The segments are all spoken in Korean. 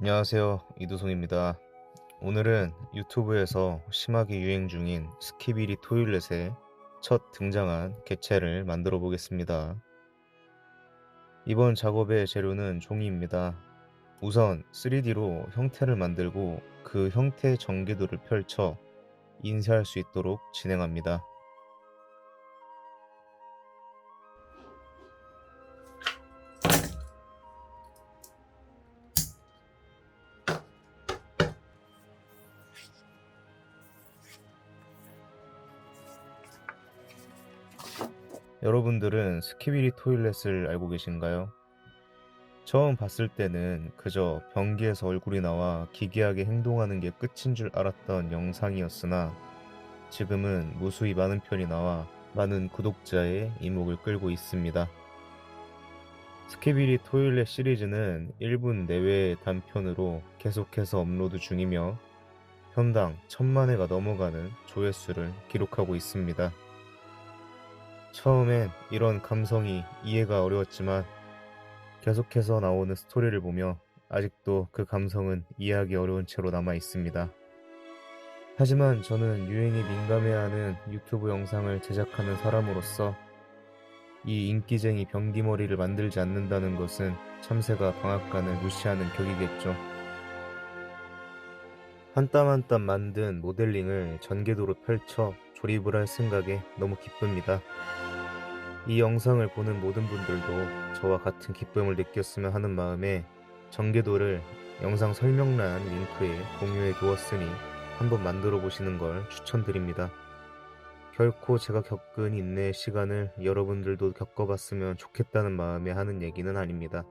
안녕하세요. 이두송입니다. 오늘은 유튜브에서 심하게 유행 중인 스키비리 토일렛의 첫 등장한 객체를 만들어 보겠습니다. 이번 작업의 재료는 종이입니다. 우선 3D로 형태를 만들고 그 형태의 전개도를 펼쳐 인쇄할 수 있도록 진행합니다. 여러분들은 스키비리 토일렛을 알고 계신가요? 처음 봤을 때는 그저 변기에서 얼굴이 나와 기괴하게 행동하는 게 끝인 줄 알았던 영상이었으나 지금은 무수히 많은 편이 나와 많은 구독자의 이목을 끌고 있습니다. 스키비리 토일렛 시리즈는 1분 내외의 단편으로 계속해서 업로드 중이며 편당 1000만 회가 넘어가는 조회수를 기록하고 있습니다. 처음엔 이런 감성이 이해가 어려웠지만 계속해서 나오는 스토리를 보며 아직도 그 감성은 이해하기 어려운 채로 남아 있습니다. 하지만 저는 유행에 민감해하는 유튜브 영상을 제작하는 사람으로서 이 인기쟁이 변기머리를 만들지 않는다는 것은 참새가 방앗간을 무시하는 격이겠죠. 한 땀 한 땀 만든 모델링을 전개도로 펼쳐 조립을 할 생각에 너무 기쁩니다. 이 영상을 보는 모든 분들도 저와 같은 기쁨을 느꼈으면 하는 마음에 전개도를 영상 설명란 링크에 공유해 두었으니 한번 만들어 보시는 걸 추천드립니다. 결코 제가 겪은 인내의 시간을 여러분들도 겪어봤으면 좋겠다는 마음에 하는 얘기는 아닙니다.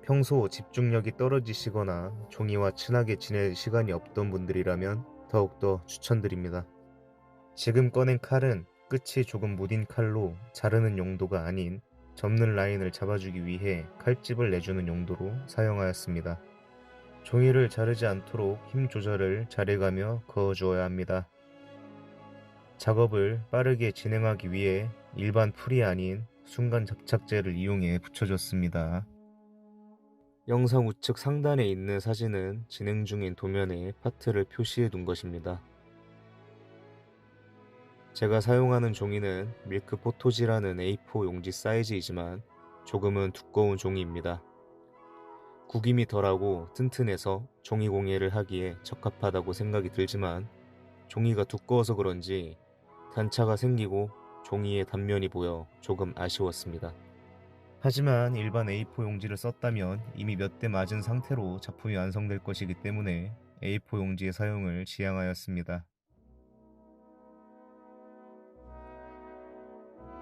평소 집중력이 떨어지시거나 종이와 친하게 지낼 시간이 없던 분들이라면 더욱더 추천드립니다. 지금 꺼낸 칼은 끝이 조금 무딘 칼로 자르는 용도가 아닌 접는 라인을 잡아주기 위해 칼집을 내주는 용도로 사용하였습니다. 종이를 자르지 않도록 힘 조절을 잘해가며 그어주어야 합니다. 작업을 빠르게 진행하기 위해 일반 풀이 아닌 순간 접착제를 이용해 붙여줬습니다. 영상 우측 상단에 있는 사진은 진행 중인 도면에 파트를 표시해 둔 것입니다. 제가 사용하는 종이는 밀크 포토지라는 A4 용지 사이즈이지만 조금은 두꺼운 종이입니다. 구김이 덜하고 튼튼해서 종이 공예를 하기에 적합하다고 생각이 들지만 종이가 두꺼워서 그런지 단차가 생기고 종이의 단면이 보여 조금 아쉬웠습니다. 하지만 일반 A4 용지를 썼다면 이미 몇 대 맞은 상태로 작품이 완성될 것이기 때문에 A4 용지의 사용을 지향하였습니다.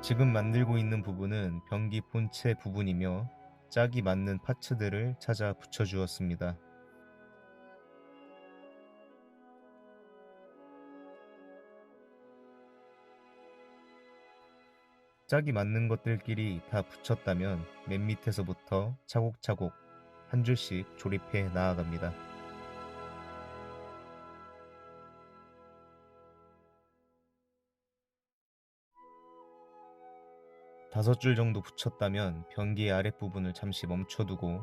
지금 만들고 있는 부분은 변기 본체 부분이며 짝이 맞는 파츠들을 찾아 붙여주었습니다. 짝이 맞는 것들끼리 다 붙였다면 맨 밑에서부터 차곡차곡 한 줄씩 조립해 나아갑니다. 다섯 줄 정도 붙였다면 변기의 아랫부분을 잠시 멈춰두고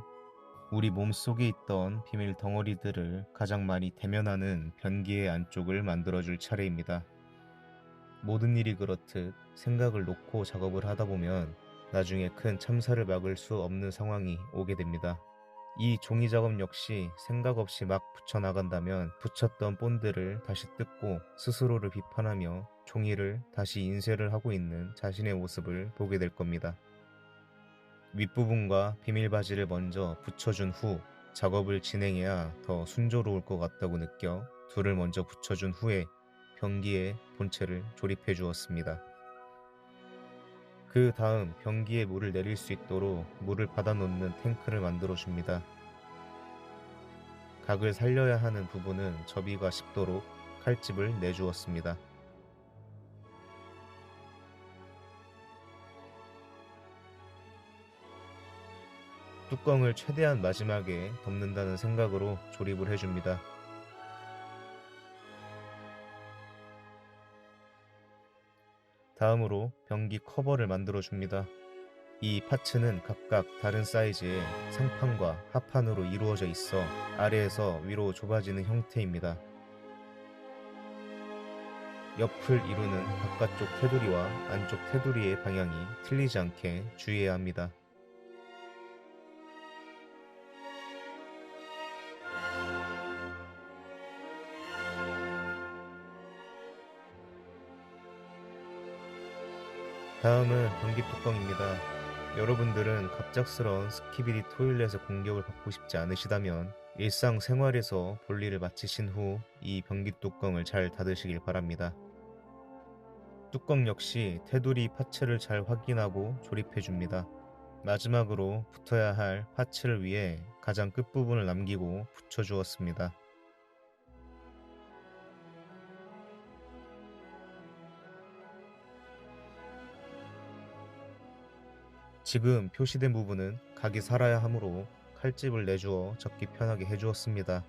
우리 몸속에 있던 비밀 덩어리들을 가장 많이 대면하는 변기의 안쪽을 만들어줄 차례입니다. 모든 일이 그렇듯 생각을 놓고 작업을 하다 보면 나중에 큰 참사를 막을 수 없는 상황이 오게 됩니다. 이 종이 작업 역시 생각 없이 막 붙여나간다면 붙였던 본드를 다시 뜯고 스스로를 비판하며 종이를 다시 인쇄를 하고 있는 자신의 모습을 보게 될 겁니다. 윗부분과 비밀바지를 먼저 붙여준 후 작업을 진행해야 더 순조로울 것 같다고 느껴 둘을 먼저 붙여준 후에 변기에 본체를 조립해 주었습니다. 그 다음 변기에 물을 내릴 수 있도록 물을 받아놓는 탱크를 만들어 줍니다. 각을 살려야 하는 부분은 접이가 쉽도록 칼집을 내주었습니다. 뚜껑을 최대한 마지막에 덮는다는 생각으로 조립을 해줍니다. 다음으로 변기 커버를 만들어 줍니다. 이 파츠는 각각 다른 사이즈의 상판과 하판으로 이루어져 있어 아래에서 위로 좁아지는 형태입니다. 옆을 이루는 바깥쪽 테두리와 안쪽 테두리의 방향이 틀리지 않게 주의해야 합니다. 다음은 변기 뚜껑입니다. 여러분들은 갑작스러운 스키비디 토일렛의 공격을 받고 싶지 않으시다면 일상생활에서 볼일을 마치신 후 이 변기 뚜껑을 잘 닫으시길 바랍니다. 뚜껑 역시 테두리 파츠를 잘 확인하고 조립해 줍니다. 마지막으로 붙어야 할 파츠를 위해 가장 끝부분을 남기고 붙여 주었습니다. 지금 표시된 부분은 각이 살아야 하므로 칼집을 내주어 접기 편하게 해주었습니다.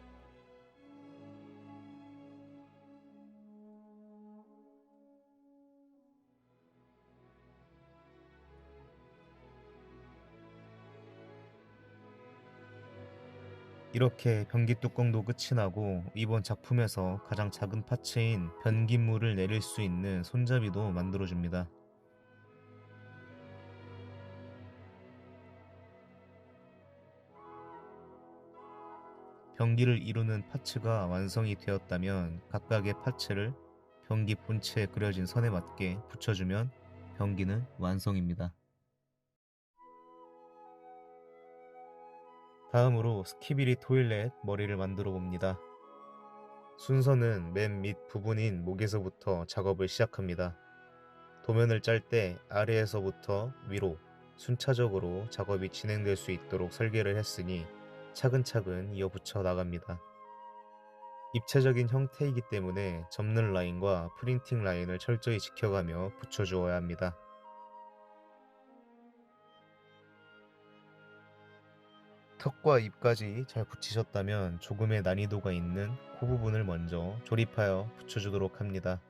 이렇게 변기 뚜껑도 끝이 나고 이번 작품에서 가장 작은 파츠인 변기물을 내릴 수 있는 손잡이도 만들어줍니다. 변기를 이루는 파츠가 완성이 되었다면 각각의 파츠를 변기 본체에 그려진 선에 맞게 붙여주면 변기는 완성입니다. 다음으로 스키비리 토일렛 머리를 만들어 봅니다. 순서는 맨 밑 부분인 목에서부터 작업을 시작합니다. 도면을 짤 때 아래에서부터 위로 순차적으로 작업이 진행될 수 있도록 설계를 했으니 차근차근 이어붙여 나갑니다. 입체적인 형태이기 때문에 접는 라인과 프린팅 라인을 철저히 지켜가며 붙여주어야 합니다. 턱과 입까지 잘 붙이셨다면 조금의 난이도가 있는 코 부분을 먼저 조립하여 붙여주도록 합니다.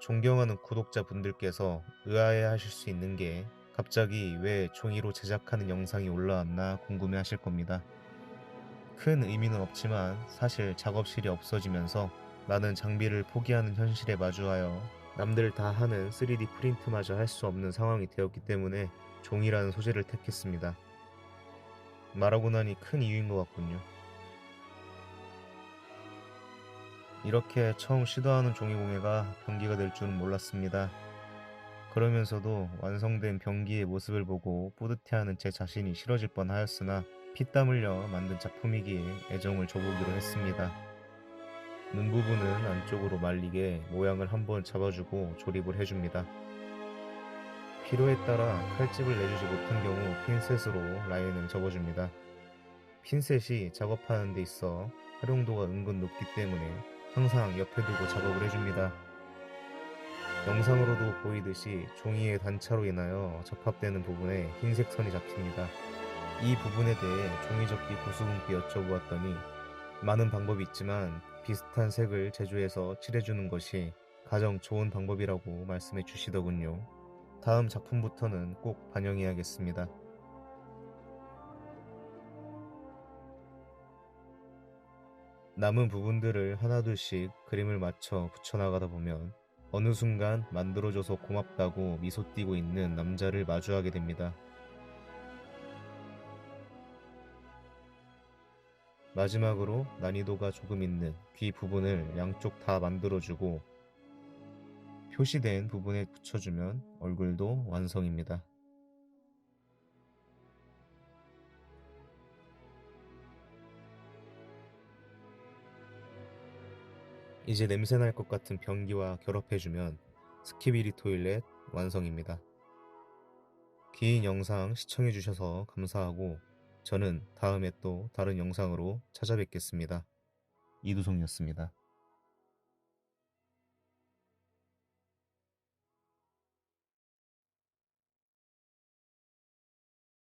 존경하는 구독자분들께서 의아해 하실 수 있는 게 갑자기 왜 종이로 제작하는 영상이 올라왔나 궁금해 하실 겁니다. 큰 의미는 없지만 사실 작업실이 없어지면서 많은 장비를 포기하는 현실에 마주하여 남들 다 하는 3D 프린트마저 할 수 없는 상황이 되었기 때문에 종이라는 소재를 택했습니다. 말하고 나니 큰 이유인 것 같군요. 이렇게 처음 시도하는 종이공예가 변기가 될 줄은 몰랐습니다. 그러면서도 완성된 변기의 모습을 보고 뿌듯해하는 제 자신이 싫어질 뻔하였으나 피땀 흘려 만든 작품이기에 애정을 줘보기로 했습니다. 눈 부분은 안쪽으로 말리게 모양을 한번 잡아주고 조립을 해줍니다. 필요에 따라 칼집을 내주지 못한 경우 핀셋으로 라인을 접어줍니다. 핀셋이 작업하는 데 있어 활용도가 은근 높기 때문에 항상 옆에 두고 작업을 해줍니다. 영상으로도 보이듯이 종이의 단차로 인하여 접합되는 부분에 흰색 선이 잡힙니다. 이 부분에 대해 종이접기 고수분께 여쭤보았더니 많은 방법이 있지만 비슷한 색을 제조해서 칠해주는 것이 가장 좋은 방법이라고 말씀해 주시더군요. 다음 작품부터는 꼭 반영해야겠습니다. 남은 부분들을 하나둘씩 그림을 맞춰 붙여나가다 보면 어느 순간 만들어줘서 고맙다고 미소 띄고 있는 남자를 마주하게 됩니다. 마지막으로 난이도가 조금 있는 귀 부분을 양쪽 다 만들어주고 표시된 부분에 붙여주면 얼굴도 완성입니다. 이제 냄새날 것 같은 변기와 결합해주면 스키비리 토일렛 완성입니다. 긴 영상 시청해주셔서 감사하고 저는 다음에 또 다른 영상으로 찾아뵙겠습니다. 이두성이었습니다.